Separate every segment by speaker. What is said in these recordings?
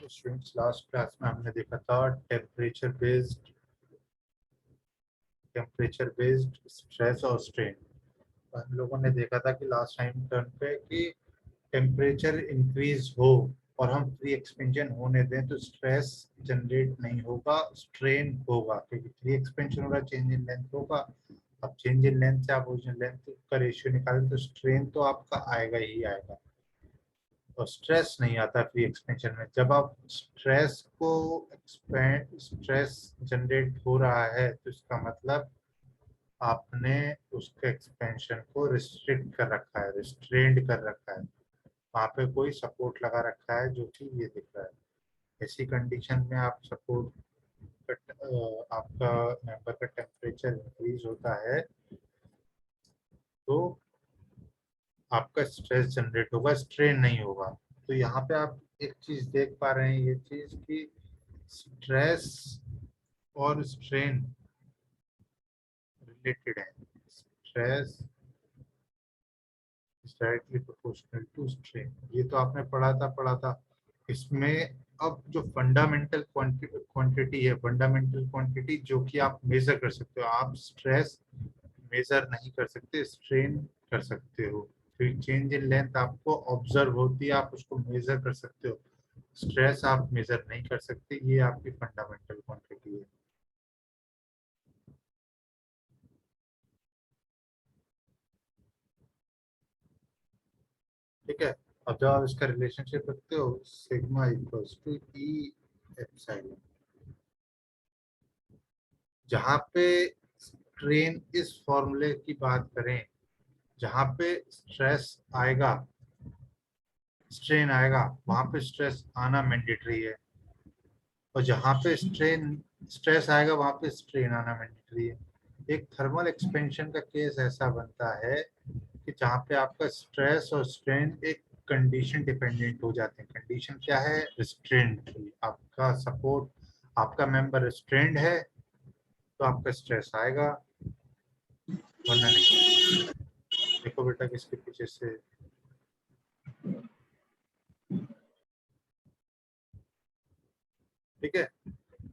Speaker 1: Students, last class में हमने देखा था टेम्परेचर बेस्ड स्ट्रेस और स्ट्रेन। हम लोगों ने देखा था कि लास्ट टाइम टर्न पे कि टेम्परेचर इंक्रीज हो और हम फ्री एक्सपेंशन होने दें तो स्ट्रेस जनरेट नहीं होगा, स्ट्रेन होगा, क्योंकि फ्री एक्सपेंशन होगा, चेंज इन लेंथ होगा। अब चेंज इन लेंथ से आप ओरिजिनल लेंथ का रेशियो निकालें तो स्ट्रेन तो आपका आएगा ही आएगा, और स्ट्रेस नहीं आता फ्री एक्सपेंशन में। जब आप स्ट्रेस जनरेट हो रहा है तो इसका मतलब आपने उसके एक्सपेंशन को रिस्ट्रिक्ट कर रखा है, रिस्ट्रेंड कर रखा है, वहां पे कोई सपोर्ट लगा रखा है जो कि ये दिख रहा है। ऐसी कंडीशन में आप आपका मेंबर का टेम्परेचर इंक्रीज होता है तो आपका स्ट्रेस जनरेट होगा, स्ट्रेन नहीं होगा। तो यहाँ पे आप एक चीज देख पा रहे हैं, ये चीज कि स्ट्रेस और स्ट्रेन रिलेटेड है। Stress is directly proportional to strain, ये तो आपने पढ़ा था। इसमें अब जो फंडामेंटल क्वांटिटी है, फंडामेंटल क्वांटिटी जो कि आप मेजर कर सकते हो, आप स्ट्रेस मेजर नहीं कर सकते, स्ट्रेन कर सकते हो। फिर चेंज इन लेंथ आपको ऑब्जर्व होती है, आप उसको मेजर कर सकते हो। स्ट्रेस आप मेजर नहीं कर सकते, ये आपकी फंडामेंटल क्वांटिटी है। ठीक है। अब जब आप इसका रिलेशनशिप रखते हो, sigma equals to E epsilon, जहाँ पे स्ट्रेन इस फॉर्मूले की बात करें, जहाँ पे स्ट्रेन आएगा वहां पे स्ट्रेस आना मैंडेटरी है, और जहाँ पे स्ट्रेस आएगा वहां पे स्ट्रेन आना मैंडेटरी है। एक थर्मल एक्सपेंशन का केस ऐसा बनता है कि जहाँ पे आपका स्ट्रेस और स्ट्रेन एक कंडीशन डिपेंडेंट हो जाते हैं। कंडीशन क्या है? रिस्ट्रेंट की। आपका सपोर्ट, आपका मेंबर रिस्ट्रेंड है तो आपका स्ट्रेस आएगा, वरना नहीं। देखो बेटा किसके पीछे से। ठीक है।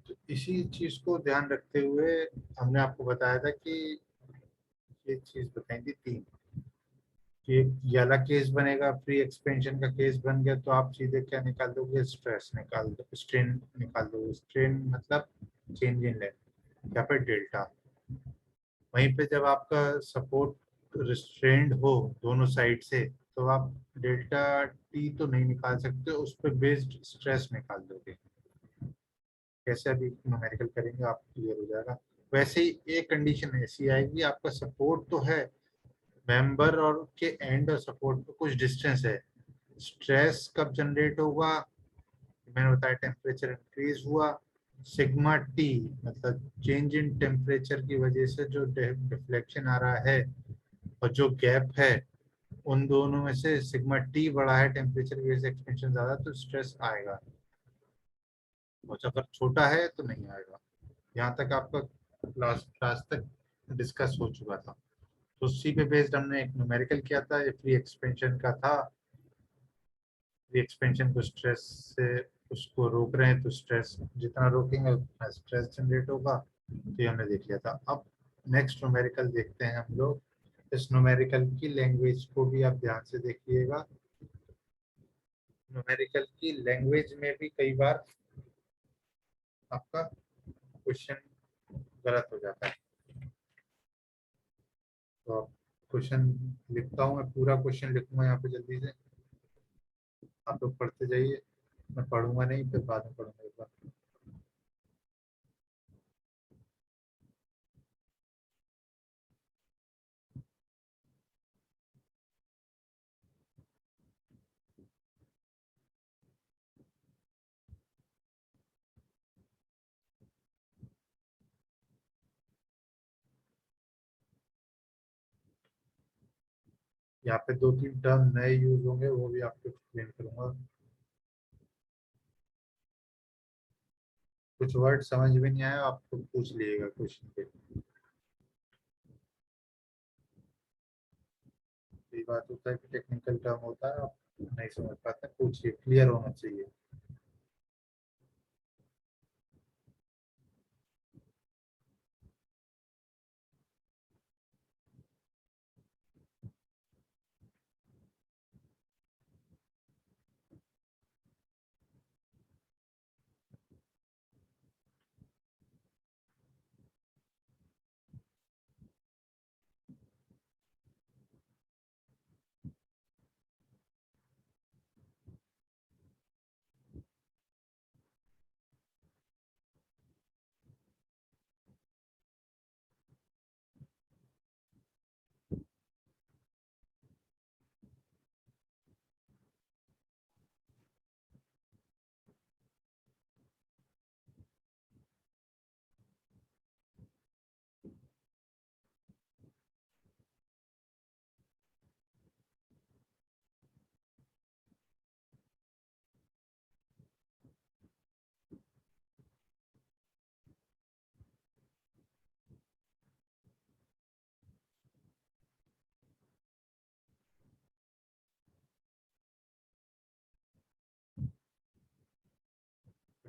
Speaker 1: तो इसी चीज को ध्यान रखते हुए हमने आपको बताया था कि ये चीज बताई थी तीन, कि ये वाला केस बनेगा, फ्री एक्सपेंशन का केस बन गया तो आप सीधे क्या निकाल दोगे? स्ट्रेस निकाल दो, स्ट्रेन निकाल दोगे। स्ट्रेन मतलब चेंज इन लेंथ, या फिर डेल्टा। वहीं पे जब आपका सपोर्ट रिस्ट्रेंड हो दोनों साइड से, तो आप डेल्टा टी तो नहीं निकाल सकते, उस पर बेस्ड स्ट्रेस निकाल दोगे। कैसे? अभी न्यूमेरिकल करेंगे आप क्लियर हो जाएगा। वैसे ही एक कंडीशन ऐसी आएगी, आपका सपोर्ट तो है, मेंबर और के एंड और सपोर्ट पे कुछ डिस्टेंस है। स्ट्रेस कब जनरेट होगा? मैंने बताया टेम्परेचर इंक्रीज हुआ, सिग्मा टी मतलब चेंज इन टेम्परेचर की वजह से जो डिफ्लेक्शन आ रहा है और जो गैप है, उन दोनों में से सिग्मा टी बड़ा है, टेम्परेचर की वजह से एक्सपेंशन ज्यादा, तो स्ट्रेस आएगा। और अगर छोटा है तो नहीं आएगा। यहाँ तक आपका क्लास तक डिस्कस हो चुका था। तो उसी पे बेस्ड हमने एक न्यूमेरिकल किया था, ये फ्री एक्सपेंशन का था। फ्री एक्सपेंशन को स्ट्रेस से उसको रोक रहे हैं, तो स्ट्रेस जितना रोकेंगे उतना स्ट्रेस जनरेट होगा। तो ये हमने देख लिया था। अब नेक्स्ट न्यूमेरिकल देखते हैं हम लोग। इस न्यूमेरिकल की लैंग्वेज को भी आप ध्यान से देखिएगा। न्यूमेरिकल की लैंग्वेज में भी कई बार आपका क्वेश्चन गलत हो जाता है। तो आप क्वेश्चन लिखता हूँ, मैं पूरा क्वेश्चन लिखूंगा यहाँ पे जल्दी से, आप लोग पढ़ते जाइए। मैं पढ़ूंगा नहीं, फिर बाद में पढ़ूंगा एक बार। यहाँ पे दो तीन टर्म नए यूज होंगे, वो भी आपको एक्सप्लेन करूंगा। कुछ वर्ड समझ में नहीं आया आपको पूछ लीजिएगा क्वेश्चन पे। ये बात होता है कि टेक्निकल टर्म होता है, आप नहीं समझ पाते, पूछिए, क्लियर होना चाहिए।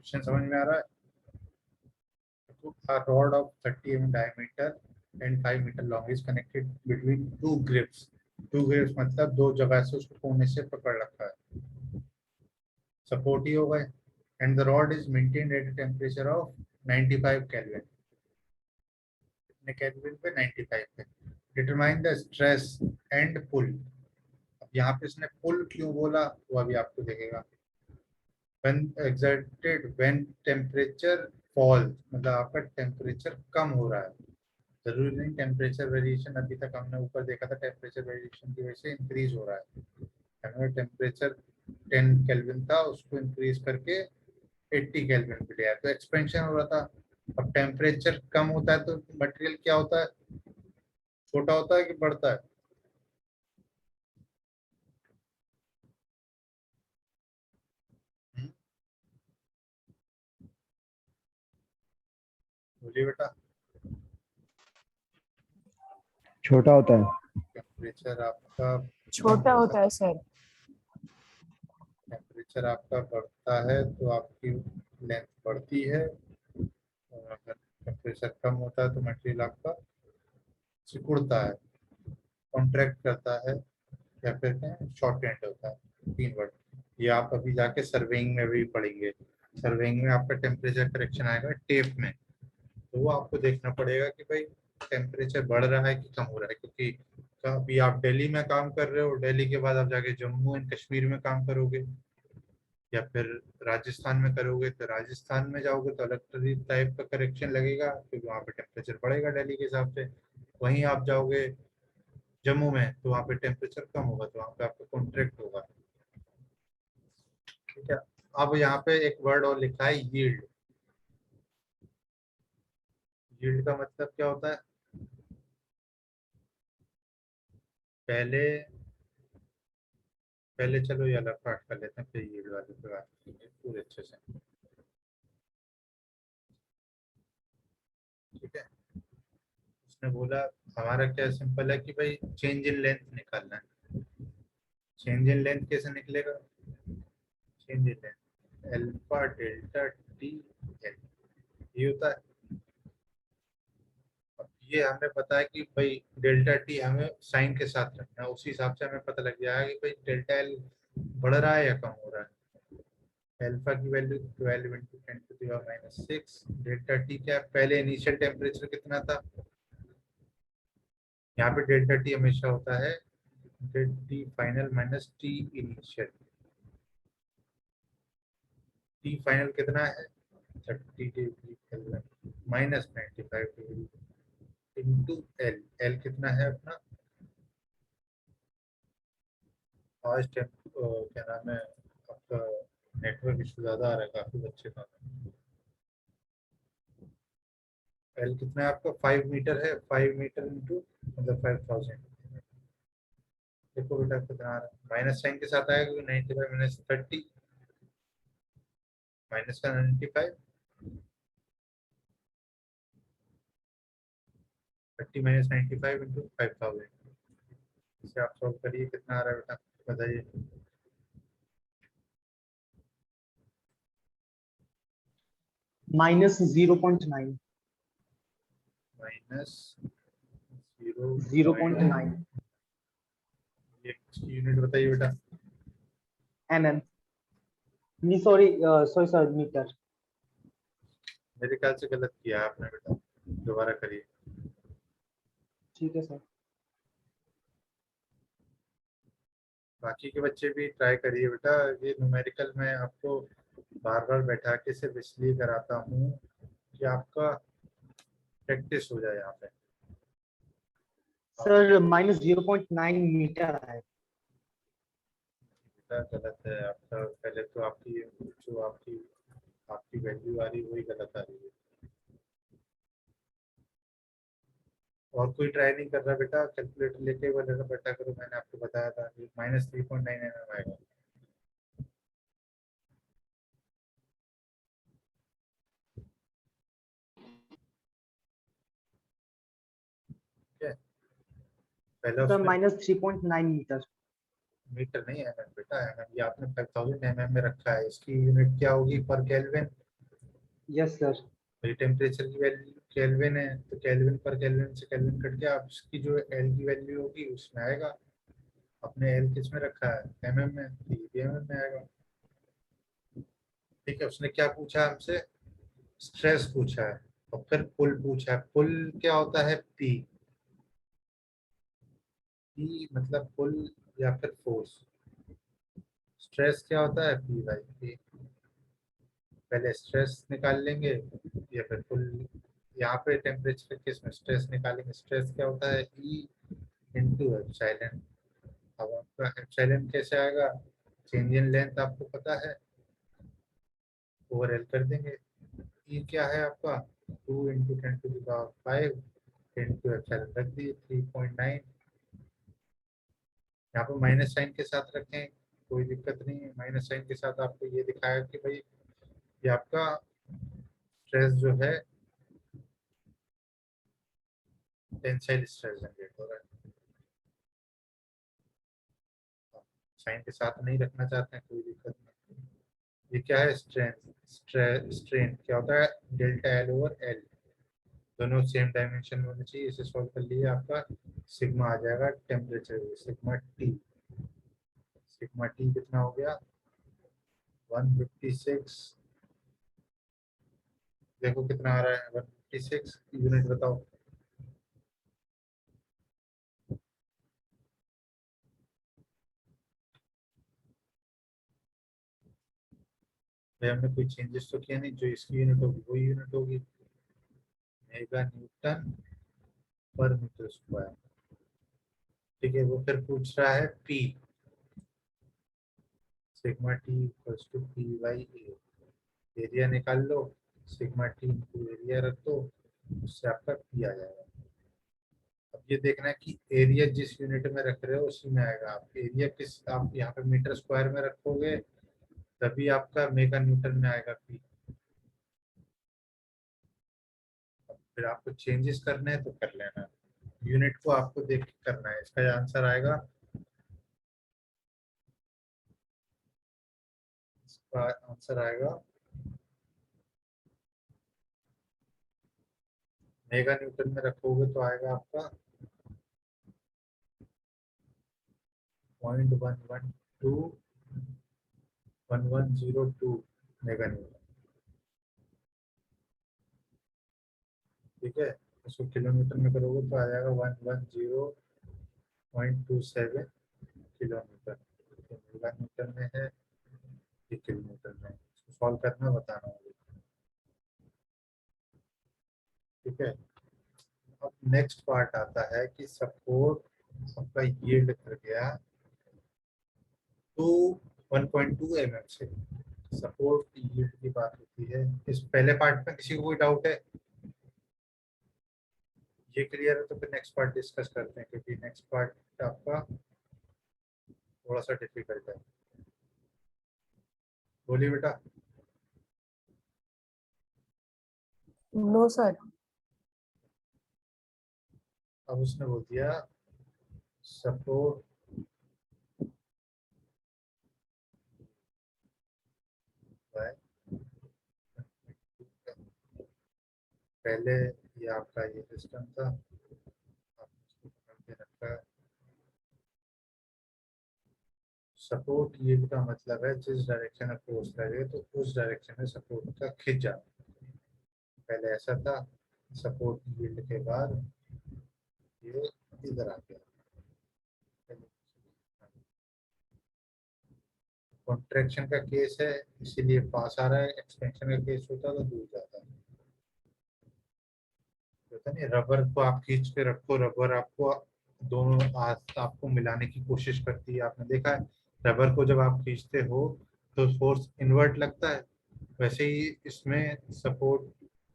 Speaker 1: क्वेश्चन समझ में आ रहा है? A rod of 30 mm diameter and 5 meter long is connected between two grips. Two grips मतलब दो जगह से उसको कोने से पकड़ रखा है, सपोर्ट ही होगा. And the rod is maintained at a temperature of 95 Kelvin. कितने केल्विन पे? 95 पे. Determine the stress and pull. अब यहाँ पे इसने पुल क्यों बोला वो अभी आपको देखेगा. When exerted when temperature falls, मतलब आपका टेम्परेचर कम हो रहा है. जरूरी नहीं टेम्परेचर वेरिएशन, अभी तक हमने ऊपर देखा था टेम्परेचर वेरिएशन की वजह से इंक्रीज हो रहा है. हमें टेम्परेचर 10 केल्विन था उसको इंक्रीज करके 80 केल्विन पे लिया, तो एक्सपेंशन हो रहा था. अब टेम्परेचर कम होता है तो मटेरियल क्या होता है? छोटा होता है कि बढ़ता है? बोलिए बेटा.
Speaker 2: छोटा होता है।
Speaker 1: टेम्परेचर आपका
Speaker 3: छोटा होता है सर।
Speaker 1: टेम्परेचर आपका बढ़ता है तो आपकी लेंथ बढ़ती है, और अगर टेम्परेचर कम होता है तो मटेरियल आपका सिकुड़ता है, कॉन्ट्रैक्ट करता है, या फिर शॉर्ट एंड होता है. 3 वर्ड ये आप अभी जाके सर्वेइंग में भी पढ़ेंगे. सर्वेइंग में आपका टेम्परेचर करेक्शन आएगा टेप में, तो वो आपको देखना पड़ेगा कि भाई टेम्परेचर बढ़ रहा है कि कम हो रहा है. क्योंकि अभी आप दिल्ली में काम कर रहे हो, दिल्ली के बाद आप जाके जम्मू एंड कश्मीर में काम करोगे, या फिर राजस्थान में करोगे, तो राजस्थान में जाओगे तो अलग टाइप का करेक्शन लगेगा क्योंकि वहाँ पे टेम्परेचर बढ़ेगा दिल्ली के हिसाब से. वहीं आप जाओगे जम्मू में तो वहाँ पे टेम्परेचर कम होगा, तो वहाँ पे आपका कॉन्ट्रैक्ट होगा. ठीक है. अब यहाँ पे एक वर्ड और लिखा है यील्ड. यील्ड का मतलब क्या होता है? पहले पहले चलो ये अलग पार्ट कर लेते हैं, फिर यील्ड वाले पे बात करेंगे पूरे अच्छे से. ठीक है. उसने बोला हमारा क्या सिंपल है कि भाई चेंज इन लेंथ निकालना है. चेंज इन लेंथ कैसे निकलेगा? Change in length alpha delta T L ये होता है. अब ये हमें पता है कि भाई डेल्टा टी हमें साइन के साथ रखना है, उसी हिसाब से हमें पता लग जाएगा कि भाई डेल्टा एल बढ़ रहा है या कम हो रहा है. अल्फा की वैल्यू 12 इंटू 10⁻⁶. डेल्टा टी क्या है? पहले इनिशियल टेम्परेचर कितना था? यहाँ पे डेल्टा टी हमेशा होता है T final minus T initial. T final कितना है? 30 degree kelvin minus 95 degree into L. L कितना है अपना? आज क्या नाम है आपका? नेटवर्क इशू ज्यादा आ रहा है काफी बच्चे का. एल कितना है आपका? 5 मीटर है. 5 मीटर इंटू मतलब 5000. देखो बेटा कितना आ रहा है. माइनस साइन के साथ आएगा क्योंकि 95 माइनस 30 माइनस का 95. 30 माइनस 95 इंटू 5000. इसे आप सॉल्व करिए कितना आ रहा है बेटा बताइए.
Speaker 2: -0.9
Speaker 1: माइनस
Speaker 2: 0.9
Speaker 1: यूनिट बताइए बेटा.
Speaker 2: mm नहीं सॉरी सॉरी सर मीटर.
Speaker 1: मेरे ख्याल से गलत किया है आपने बेटा, दोबारा करिए.
Speaker 2: ठीक है सर.
Speaker 1: बाकी के बच्चे भी ट्राई करिए बेटा. ये न्यूमेरिकल में आपको बार बार बैठा के सिर्फ इसलिए कराता हूँ कि आपका प्रैक्टिस हो जाए यहाँ पे.
Speaker 2: सर -0.9 मीटर है.
Speaker 1: बेटा गलत है आपका. पहले तो आपकी जो आपकी आपकी वैल्यू आ रही है वही गलत आ रही है. और कोई ट्राई नहीं कर रहा बेटा? कैलकुलेटर लेके वाले बेटा करो. मैंने आपको बताया था -3.9 mm आएगा. ठीक है. पहले
Speaker 2: सर
Speaker 1: उसने
Speaker 2: -3.9 मीटर.
Speaker 1: मीटर नहीं एमएम बेटा. एमएम ये आपने 5000 mm में रखा है. इसकी यूनिट क्या होगी पर केल्विन?
Speaker 2: Yes sir.
Speaker 1: ये टेम्परेचर की वैल्यू केल्विन है, तो केल्विन पर केल्विन से केल्विन कट के आपकी जो एल की वैल्यू होगी उसमें आएगा। अपने एल किस में रखा है, एमएम में, तो ये भी एमएम में आएगा। ठीक है, उसने क्या पूछा हमसे, स्ट्रेस पूछा है और फिर पुल पूछा है। पुल क्या होता है, पी। पी मतलब पुल या फिर फोर्स। स्ट्रेस क्या होता है, पी बाई पी। पहले स्ट्रेस निकाल लेंगे या फिर पुल। यहाँ पे टेम्परेचर केस में स्ट्रेस निकालेंगे। स्ट्रेस क्या होता है, ई इंटू एप्सिलॉन। अब आपका एप्सिलॉन कैसे आएगा, चेंज इन लेंथ आपको पता है, ओवर एल कर देंगे। ई क्या है आपका, 2 × 10⁵ इंटू एप्सिलॉन रख दिए 3.9। यहाँ पे माइनस साइन के साथ रखें, कोई दिक्कत नहीं है। माइनस साइन के साथ आपको ये दिखाया कि भाई ये आपका स्ट्रेस जो है टेंसाइल स्ट्रेस जनरेट हो रहा है। साइन के साथ नहीं रखना चाहते हैं, कोई दिक्कत नहीं। ये क्या है, स्ट्रेन। स्ट्रेन क्या होता है, डेल्टा एल ओवर एल। दोनों सेम डायमेंशन में होने चाहिए। इसे सॉल्व कर लिए आपका सिग्मा आ जाएगा temperature, sigma T. Sigma T कितना हो गया, 156। देखो कितना आ रहा है, 156 यूनिट बताओ। भाई हमने कोई चेंजेस तो किया नहीं, जो इसकी यूनिट होगी वही यूनिट होगी, mega newton per metre square. ठीक है, वो फिर पूछ रहा है P, sigma T equals to P by A. Area निकाल लो, सिग्मा टी इंटू एरिया रख दो, उससे आपका पी आ जाएगा। अब ये देखना है कि एरिया जिस यूनिट में रख रहे हो उसी में आएगा। आप एरिया किस, आप यहाँ पे मीटर स्क्वायर में रखोगे तभी आपका मेगा न्यूटन में आएगा पी। फिर आपको चेंजेस करने हैं तो कर लेना, यूनिट को आपको देख के करना है। इसका आंसर आएगा, इसका आंसर आएगा मेगा न्यूटन में रखोगे तो आएगा आपका 0.11211102 मेगा न्यूटन। ठीक है, उसको किलोमीटर में करोगे तो आ जाएगा 110.27 किलोमीटर। तो मेगा न्यूटन में है, ये किलोमीटर में है। इसको सॉल्व करना बताना होगा। ठीक है, अब नेक्स्ट पार्ट आता है कि सपोर्ट आपका यील्ड कर गया तो 1.2 mm से। सपोर्ट यील्ड की बात होती है। इस पहले पार्ट में किसी को कोई डाउट है, ये क्लियर है तो फिर नेक्स्ट पार्ट डिस्कस करते हैं, क्योंकि नेक्स्ट पार्ट आपका थोड़ा सा डिफिकल्ट है। बोलिए बेटा।
Speaker 3: No sir.
Speaker 1: अब उसने बोल दिया सपोर्ट बाय, पहले ये आपका ये सिस्टम था, आप इसको पकड़ के रखा है। सपोर्ट यील्ड का मतलब है जिस डायरेक्शन में फोर्स लगे तो उस डायरेक्शन में सपोर्ट का खिंच जाना। पहले ऐसा था, सपोर्ट यील्ड के बाद ये इधर आ गया। कॉन्ट्रैक्शन का केस है इसीलिए पास आ रहा है, एक्सपेंशन का केस होता तो दूर जाता है। होता नहीं, रबर को आप खींच के रखो, रबर आपको दोनों हाथ आपको मिलाने की कोशिश करती है। आपने देखा है रबर को जब आप खींचते हो तो फोर्स इनवर्ट लगता है, वैसे ही इसमें सपोर्ट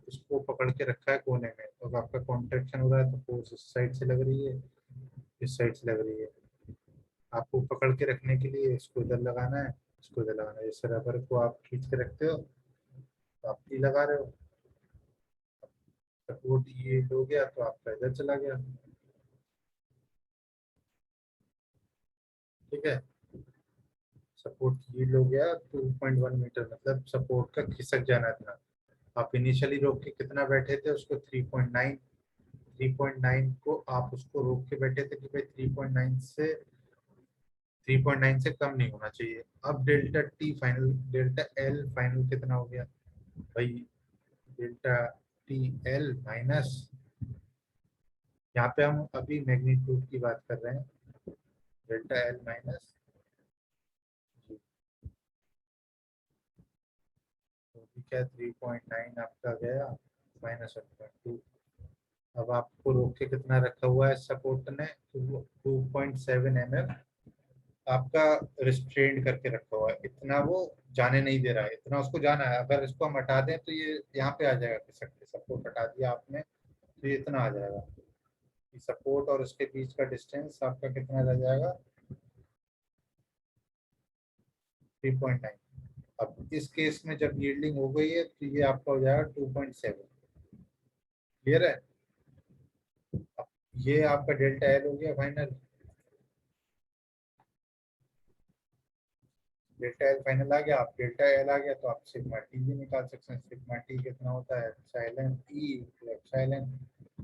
Speaker 1: उसको पकड़ के रखा है कोने में, तो आपका कॉन्ट्रैक्शन हो रहा है तो फोर्स इस साइड से लग रही है, इस साइड से लग रही है। आपको पकड़ के रखने के लिए इसको इधर लगाना है, इसको इधर लगाना है। जैसे रबर को आप खींच के रखते हो तो आप ई लगा रहे हो, सपोर्ट ये हो गया तो आपका इधर चला गया। ठीक है, सपोर्ट यील्ड हो गया 2.1 मीटर, मतलब सपोर्ट का खिसक जाना था। आप इनिशियली रोक के कितना बैठे थे उसको 3.9, 3.9 को आप उसको रोक के बैठे थे कि भाई 3.9 से कम नहीं होना चाहिए। अब delta T final, delta L final कितना हो गया भाई, डेल्टा टी एल माइनस, यहाँ पे हम अभी मैग्नीट्यूड की बात कर रहे हैं, डेल्टा एल माइनस, तो क्या 3.9 आपका गया माइनस 1.2। अब आपको रोक के कितना रखा हुआ है सपोर्ट ने, 2.7 mm आपका रिस्ट्रेंड करके रखा हुआ है, इतना वो जाने नहीं दे रहा है, इतना उसको जाना है। अगर इसको हम हटा दें तो ये यहाँ पे आ जाएगा, खिसक के सपोर्ट हटा दिया आपने तो ये इतना आ जाएगा, सपोर्ट और उसके बीच का डिस्टेंस आपका कितना रह जाएगा 3.9। अब इस केस में जब यील्डिंग हो गई है तो ये आपका हो जाएगा 2.7। क्लियर है? अब ये आपका डेल्टा एल हो गया फाइनल, डेल्टा एल फाइनल आ गया। आप डेल्टा एल आ गया तो आप सिग्मा टी भी निकाल सकते हैं। सिग्मा टी कितना होता है एप्सिलॉन ई एप्सिलॉन,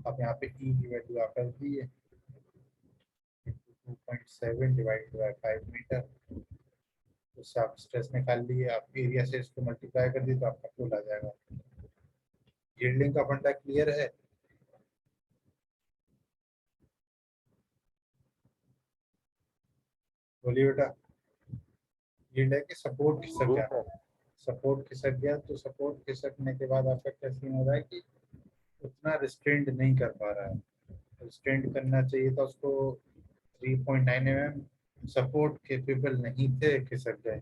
Speaker 1: अब यहाँ पे ई की वैल्यू आप रख दी है 2.7 डिवाइडेड बाय 5 मीटर, उससे आप स्ट्रेस निकाल लिए, आप एरिया से इसको मल्टीप्लाई कर दी तो आपका पुल आ जाएगा। यील्डिंग का फंडा क्लियर है? बोलिए बेटा। यील्ड है कि सपोर्ट खिसक
Speaker 4: जी
Speaker 1: जाना,
Speaker 4: सर।
Speaker 1: सपोर्ट खिसक गया तो सपोर्ट खिसकने के बाद आपका क्या सीन हो रहा है कि उतना रिस्ट्रेंड नहीं कर पा रहा है, रिस्ट्रेंड करना चाहिए था उसको 3.9 mm, सपोर्ट केपेबल नहीं थे, खिसक गए,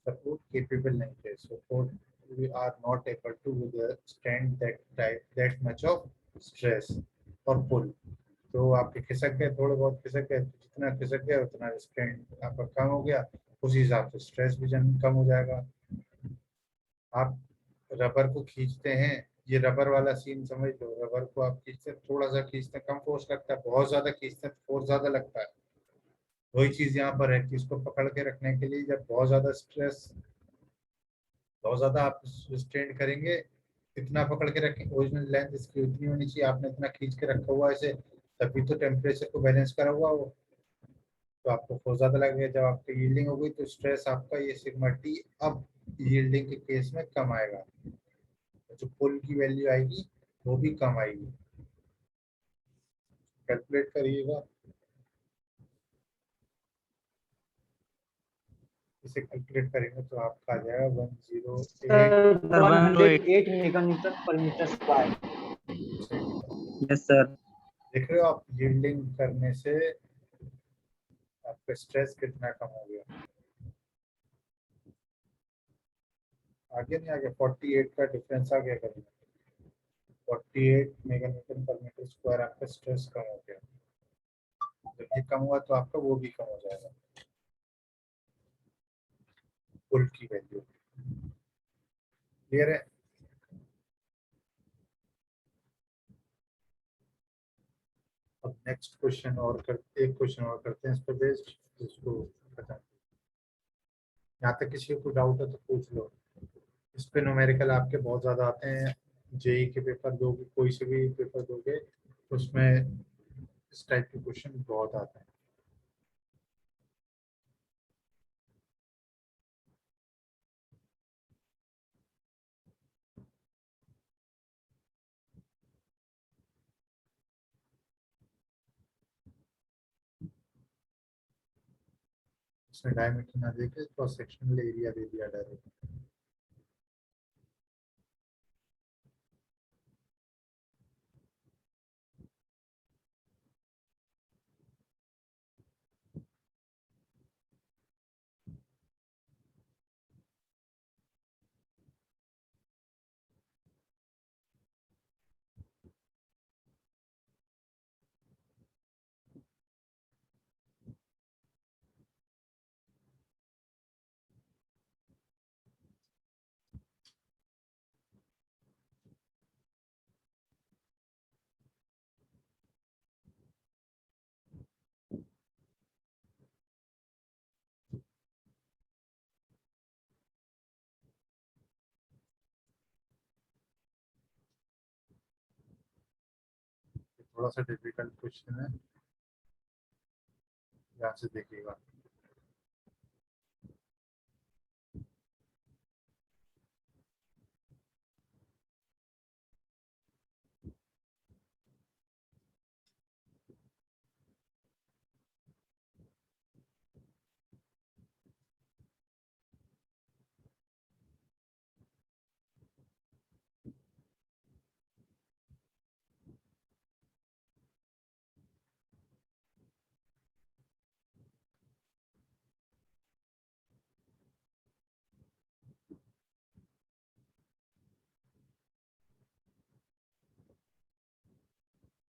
Speaker 1: सपोर्ट केपेबल नहीं थे, support we are not able to withstand that much of stress और pull, तो आपके खिसक गए, थोड़े बहुत खिसक गए, जितना खिसक गया उतना रिस्ट्रेंट आपका कम हो गया, उसी हिसाब से स्ट्रेस भी कम हो जाएगा। आप रबर को खींचते हैं, ये रबर वाला सीन समझ लो, रबर को आप खींचते हैं, थोड़ा सा खींचते हैं कम फोर्स लगता है, बहुत ज्यादा खींचते हैं फोर्स ज्यादा लगता है। वही चीज यहाँ पर है कि इसको पकड़ के रखने के लिए जब बहुत ज्यादा स्ट्रेस, बहुत ज्यादा आप स्ट्रेन करेंगे, इतना पकड़ के रखें, ओरिजिनल लेंथ इसकी उतनी होनी चाहिए, आपने इतना खींच के रखा हुआ है इसे, तभी तो टेम्परेचर को बैलेंस करा हुआ वो, तो आपको फोर्स ज्यादा लगेगा। जब आपकी यील्डिंग हो गई तो स्ट्रेस आपका ये सिग्मा टी अब यील्डिंग के केस में कम आएगा, जो पुल की वैल्यू आएगी वो भी कम आएगी। कैलकुलेट करिएगा, इसे कैलकुलेट करेंगे तो आपका आ जाएगा 108।
Speaker 2: Sir 108 mega newton per metre square.
Speaker 4: Yes sir.
Speaker 1: देख रहे हो आप यील्डिंग करने से आपका स्ट्रेस कितना कम हो गया, आगे नहीं आ गया, 48 का डिफरेंस आ गया कभी, 48 mega newton per metre square आपका स्ट्रेस कम हो गया। जब ये कम हुआ तो आपका वो भी कम हो जाएगा, पुल की वैल्यू। क्लियर है? अब नेक्स्ट क्वेश्चन और एक क्वेश्चन और करते हैं इस पर बेस्ड, जिसको खत्म, यहाँ तक किसी को डाउट है तो पूछ लो। इस पे न्यूमेरिकल आपके बहुत ज़्यादा आते हैं, जेई के पेपर दोगे, कोई से भी पेपर दोगे उसमें इस टाइप के क्वेश्चन बहुत आते हैं। इसमें डायमीटर ना देके क्रॉस सेक्शनल एरिया दे दिया डायरेक्ट। थोड़ा सा डिफिकल्ट क्वेश्चन है, ध्यान से देखिएगा।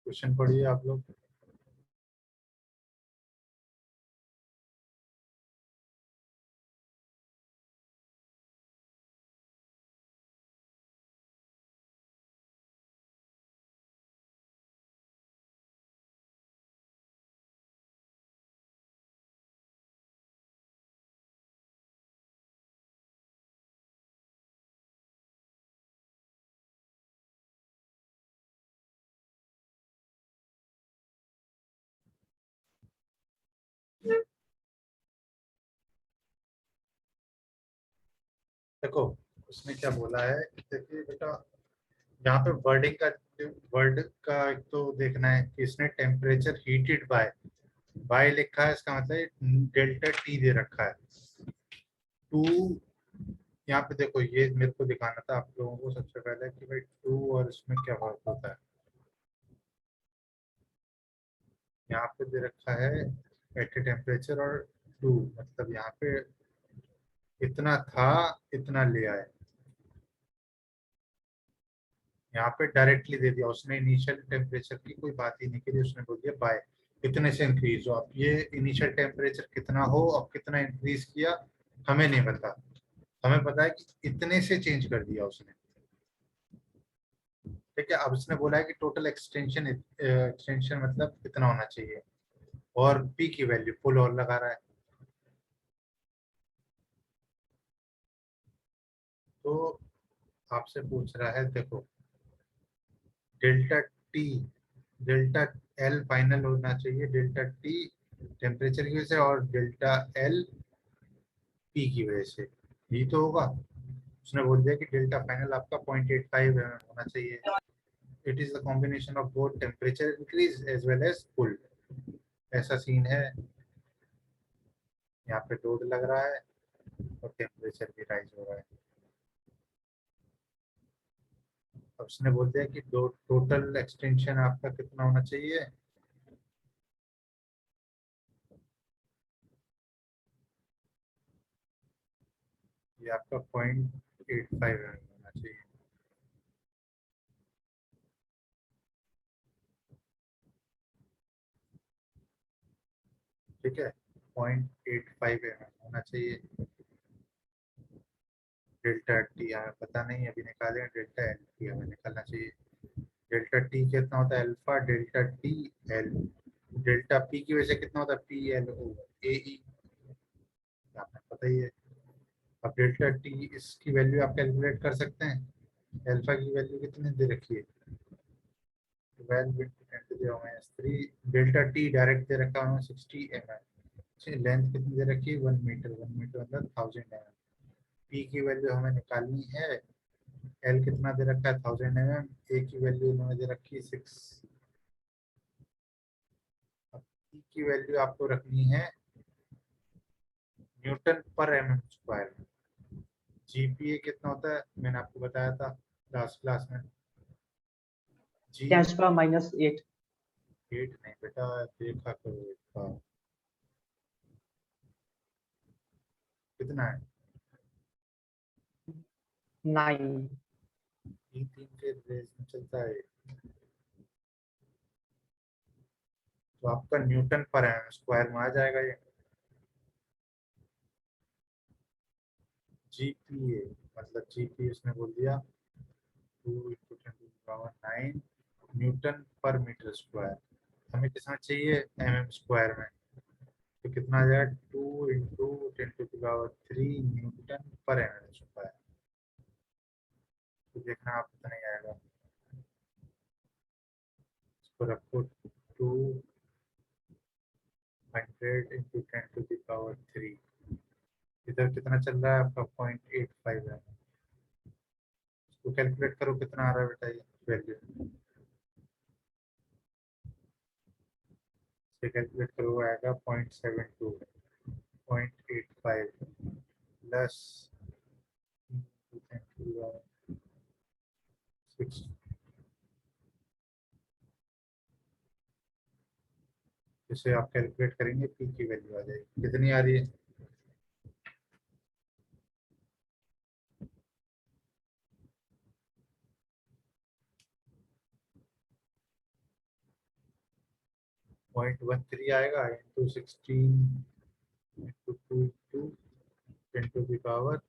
Speaker 1: क्वेश्चन पढ़िए आप लोग। देखो उसने क्या बोला है, देखिए बेटा, यहाँ पे वर्डिंग का, वर्ड का एक तो देखना है कि इसने टेम्परेचर हीटेड बाय लिखा है, इसका मतलब डेल्टा टी दे रखा है। टू, यहाँ पे देखो ये मेरे को दिखाना था आप लोगों को सबसे पहले कि भाई टू और इसमें क्या फर्क होता है। यहाँ पे दे रखा है एट टेम्परेचर, और टू मतलब यहाँ पे इतना था, इतना ले आए। यहाँ पे डायरेक्टली दे दिया उसने, इनिशियल टेम्परेचर की कोई बात ही नहीं करी, उसने बोल दिया बाय इतने से इंक्रीज हो। अब ये इनिशियल टेम्परेचर कितना हो और कितना इंक्रीज किया हमें नहीं पता, हमें पता है कि इतने से चेंज कर दिया उसने। ठीक है, अब उसने बोला है कि टोटल एक्सटेंशन, एक्सटेंशन मतलब कितना होना चाहिए, और पी की वैल्यू फुल और लगा रहा है। तो आपसे पूछ रहा है, देखो delta T, delta L final होना चाहिए, डेल्टा टी टेम्परेचर की वजह से और डेल्टा एल पी की वजह से, यही तो होगा। उसने बोल दिया कि डेल्टा फाइनल आपका 0.85 होना चाहिए। It is the combination of both temperature increase as well as pull, ऐसा सीन है। यहाँ पे लोड लग रहा है और टेम्परेचर भी राइज हो रहा है। अब उसने बोल दिया कि दो टोटल एक्सटेंशन आपका कितना होना चाहिए, ये आपका 0.85 होना चाहिए। ठीक है, 0.85 होना चाहिए। डेल्टा टी हमें पता नहीं, अभी निकालें। डेल्टा एल टी हमें निकालना चाहिए। डेल्टा टी कितना होता है, alpha delta T L. Delta P की वजह से कितना होता है, पी एल ओवर ए ई, आपने पता ही है। अब डेल्टा टी इसकी वैल्यू आप कैलकुलेट कर सकते हैं। अल्फा की वैल्यू कितनी दे रखी है, 12 into 10 to the minus 3। Delta T direct दे रखा है 60 mm। लेंथ कितनी दे रखी है, 1 मीटर, 1 मीटर मतलब 1000 mm। पी की वैल्यू हमें निकालनी है, एल कितना दे रखा है 1000 mm, ए की वैल्यू उन्होंने दे रखी है 6। अब पी की वैल्यू आपको रखनी है न्यूटन पर एम एम स्क्वायर में। जीपीए कितना होता है मैंने आपको बताया था लास्ट क्लास में, जी
Speaker 2: 10⁻⁸
Speaker 1: 8 नहीं बेटा, देखा करो एक बार कितना है।
Speaker 2: 9।
Speaker 1: तीन तीन के रेस में चलता है, तो आपका न्यूटन पर एम स्क्वायर में आ जाएगा ये। जीपीए मतलब जीपी उसने बोल दिया 2 × 10⁻⁹ न्यूटन पर मीटर स्क्वायर। हमें कितना चाहिए, एम स्क्वायर में, तो कितना आ जाएगा 2 × 10⁻³ न्यूटन पर एम स्क्वायर। तो देखना आप कितना ही आएगा, इसको रखो 200 इंटू 10⁻³ इधर कितना चल रहा है आपका 0.85 है। इसको कैलकुलेट करो कितना आ रहा है बेटा ये वैल्यू से कैलकुलेट करो आएगा 0.72 0.85 प्लस 6 इसे आप कैलकुलेट करेंगे पी की वैल्यू आ जाएगी कितनी आ रही है 0.13 आएगा into 16 into 2 into 10⁻³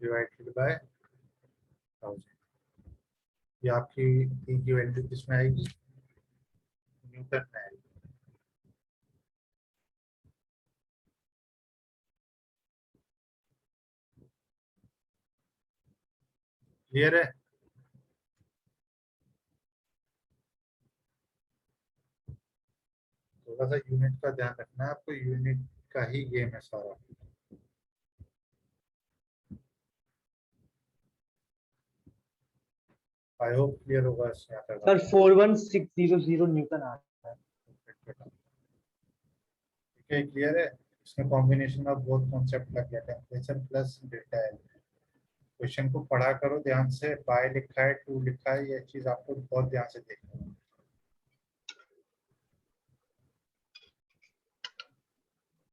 Speaker 1: divided by 1000 ये आपकी पी की वैल्यू किसमें आएगी न्यूटन में आएगी। क्लियर है थोड़ा सा यूनिट का ध्यान रखना है आपको यूनिट का ही गेम है सारा आई होप क्लियर होगा इसमें आता
Speaker 2: सर 41600 न्यूटन आ रहा है।
Speaker 1: ठीक है क्लियर है इसमें कॉम्बिनेशन ऑफ बोथ कॉन्सेप्ट लग गया temperature plus delta L question को पढ़ा करो ध्यान से बाय लिखा है 2 लिखा है ये चीज आपको बहुत ध्यान से देखना है